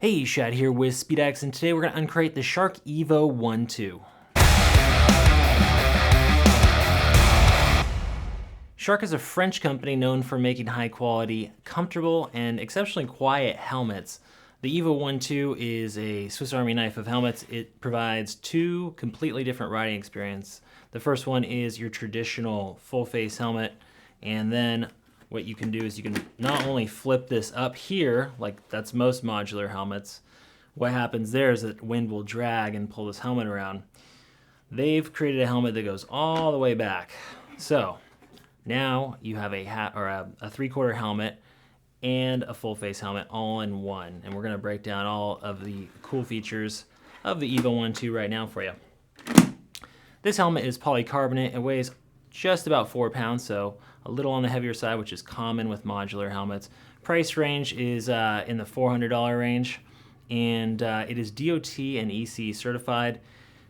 Hey, Shad here with Addicts, and today we're going to uncrate the SHARK EVO-ONE 2. SHARK is a French company known for making high-quality, comfortable, and exceptionally quiet helmets. The EVO-ONE 2 is a Swiss Army knife of helmets. It provides two completely different riding experiences. The first one is your traditional full-face helmet, and then what you can do is you can not only flip this up here, like that's most modular helmets. What happens there is that wind will drag and pull this helmet around. They've created a helmet that goes all the way back. So now you have a hat or a three-quarter helmet and a full-face helmet all in one. And we're going to break down all of the cool features of the EVO-ONE 2 right now for you. This helmet is polycarbonate. It weighs just about 4 pounds, so a little on the heavier side, which is common with modular helmets. Price range is in the $400 range, and it is DOT and EC certified.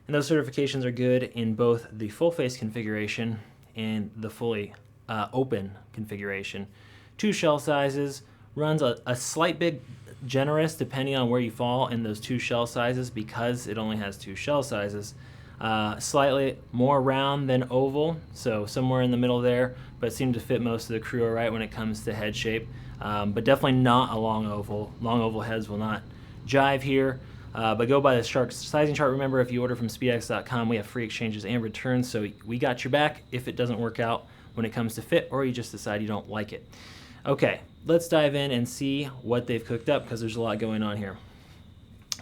And those certifications are good in both the full face configuration and the fully open configuration. Two shell sizes, runs a slight bit generous depending on where you fall in those two shell sizes because it only has two shell sizes. Slightly more round than oval, so somewhere in the middle there, but seemed to fit most of the crew all right when it comes to head shape, but definitely not a long oval. Long oval heads will not jive here, but go by the SHARK sizing chart. Remember, if you order from speedex.com, we have free exchanges and returns, so we got your back if it doesn't work out when it comes to fit or you just decide you don't like it. Okay, let's dive in and see what they've cooked up because there's a lot going on here.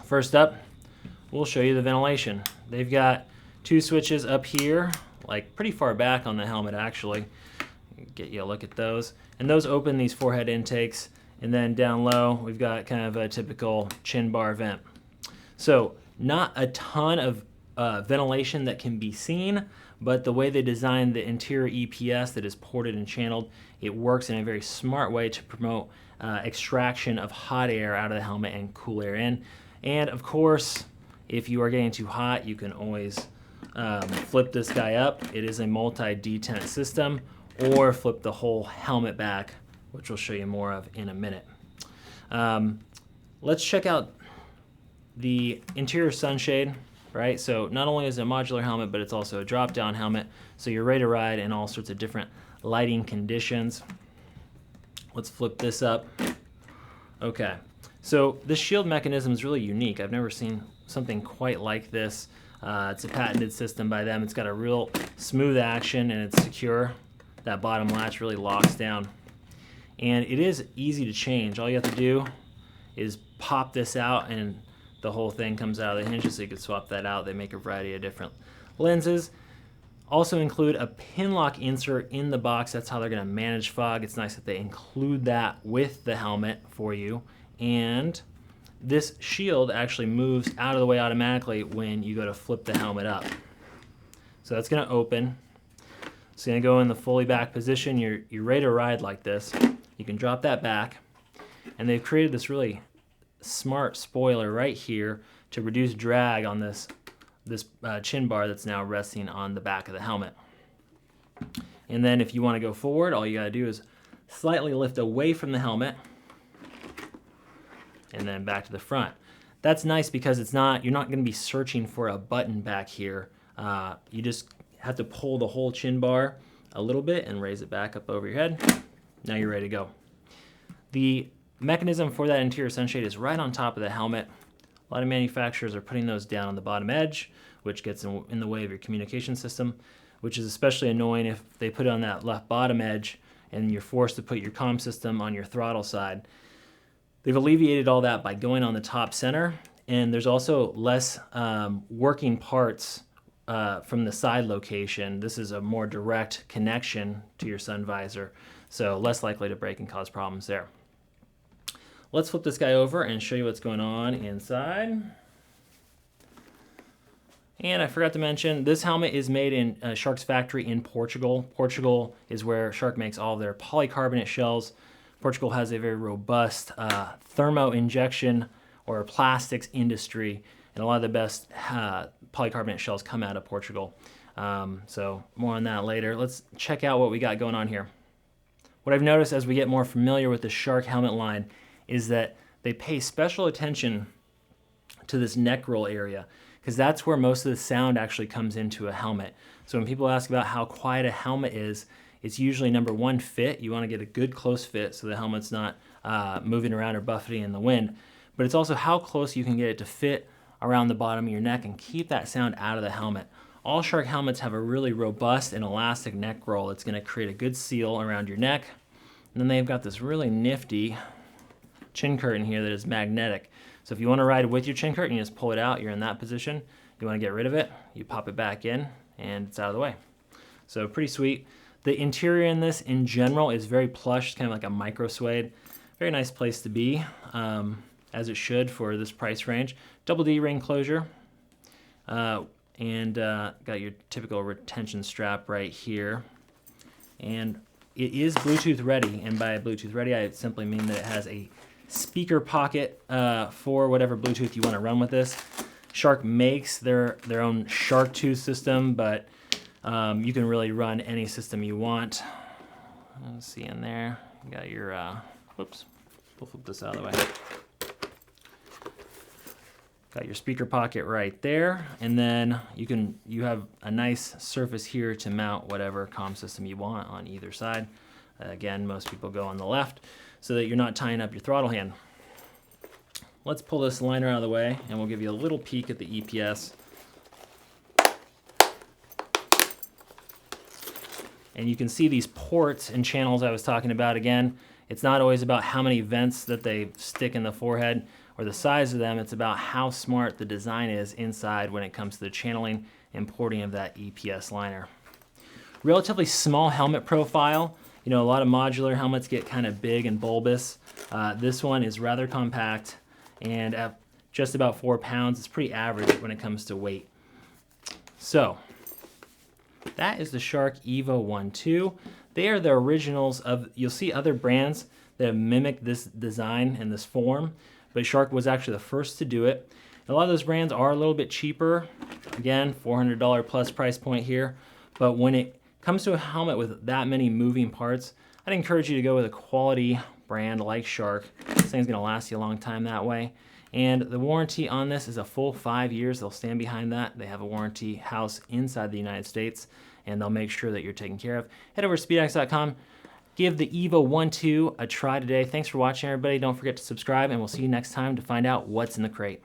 First up, we'll show you the ventilation. They've got two switches up here, like pretty far back on the helmet actually. Get you a look at those. And those open these forehead intakes. And then down low, we've got kind of a typical chin bar vent. So not a ton of ventilation that can be seen, but the way they designed the interior EPS that is ported and channeled, it works in a very smart way to promote extraction of hot air out of the helmet and cool air in. And of course, if you are getting too hot, you can always flip this guy up. It is a multi-detent system, or flip the whole helmet back, which we'll show you more of in a minute. Let's check out the interior sunshade, right? So not only is it a modular helmet, but it's also a drop-down helmet, so you're ready to ride in all sorts of different lighting conditions. Let's flip this up. Okay, so this shield mechanism is really unique. I've never seen something quite like this. It's a patented system by them. It's got a real smooth action and it's secure. That bottom latch really locks down. And it is easy to change. All you have to do is pop this out and the whole thing comes out of the hinges, so you can swap that out. They make a variety of different lenses. Also include a PINLOCK insert in the box. That's how they're going to manage fog. It's nice that they include that with the helmet for you. And this shield actually moves out of the way automatically when you go to flip the helmet up. So that's going to open. It's going to go in the fully back position. You're ready to ride like this. You can drop that back. And they've created this really smart spoiler right here to reduce drag on this chin bar that's now resting on the back of the helmet. And then if you want to go forward, all you got to do is slightly lift away from the helmet and then back to the front. That's nice because you're not going to be searching for a button back here. You just have to pull the whole chin bar a little bit and raise it back up over your head. Now you're ready to go. The mechanism for that interior sunshade is right on top of the helmet. A lot of manufacturers are putting those down on the bottom edge, which gets in the way of your communication system, which is especially annoying if they put it on that left bottom edge and you're forced to put your comm system on your throttle side. They've alleviated all that by going on the top center, and there's also less working parts from the side location. This is a more direct connection to your sun visor, so less likely to break and cause problems there. Let's flip this guy over and show you what's going on inside. And I forgot to mention, this helmet is made in SHARK's factory in Portugal. Portugal is where SHARK makes all of their polycarbonate shells. Portugal has a very robust thermo injection or plastics industry, and a lot of the best polycarbonate shells come out of Portugal. So more on that later. Let's check out what we got going on here. What I've noticed as we get more familiar with the SHARK helmet line is that they pay special attention to this neck roll area, because that's where most of the sound actually comes into a helmet. So when people ask about how quiet a helmet is, it's usually number one, fit. You want to get a good close fit so the helmet's not moving around or buffeting in the wind. But it's also how close you can get it to fit around the bottom of your neck and keep that sound out of the helmet. All Shark helmets have a really robust and elastic neck roll. It's going to create a good seal around your neck. And then they've got this really nifty chin curtain here that is magnetic. So if you want to ride with your chin curtain, you just pull it out, you're in that position. You want to get rid of it, you pop it back in, and it's out of the way. So pretty sweet. The interior in this, in general, is very plush, kind of like a micro suede. Very nice place to be, as it should for this price range. Double D ring closure, and got your typical retention strap right here. And it is Bluetooth ready, and by Bluetooth ready, I simply mean that it has a speaker pocket for whatever Bluetooth you want to run with this. Shark makes their own Shark Tooth system, but you can really run any system you want. Let's see in there, you got your, whoops, we'll flip this out of the way. Got your speaker pocket right there, and then you have a nice surface here to mount whatever comm system you want on either side. Again, most people go on the left so that you're not tying up your throttle hand. Let's pull this liner out of the way, and we'll give you a little peek at the EPS. And you can see these ports and channels I was talking about again. It's not always about how many vents that they stick in the forehead or the size of them. It's about how smart the design is inside when it comes to the channeling and porting of that EPS liner. Relatively small helmet profile. You know, a lot of modular helmets get kind of big and bulbous. This one is rather compact, and at just about 4 pounds, it's pretty average when it comes to weight. So that is the Shark EVO-ONE 2. They are the originals of, you'll see other brands that have mimicked this design and this form, but Shark was actually the first to do it. A lot of those brands are a little bit cheaper. Again, $400 plus price point here. But when it comes to a helmet with that many moving parts, I'd encourage you to go with a quality brand like Shark. This thing's gonna last you a long time that way. And the warranty on this is a full 5 years. They'll stand behind that. They have a warranty house inside the United States, and they'll make sure that you're taken care of. Head over to speedaddicts.com. Give the EVO-ONE 2 a try today. Thanks for watching, everybody. Don't forget to subscribe, and we'll see you next time to find out what's in the crate.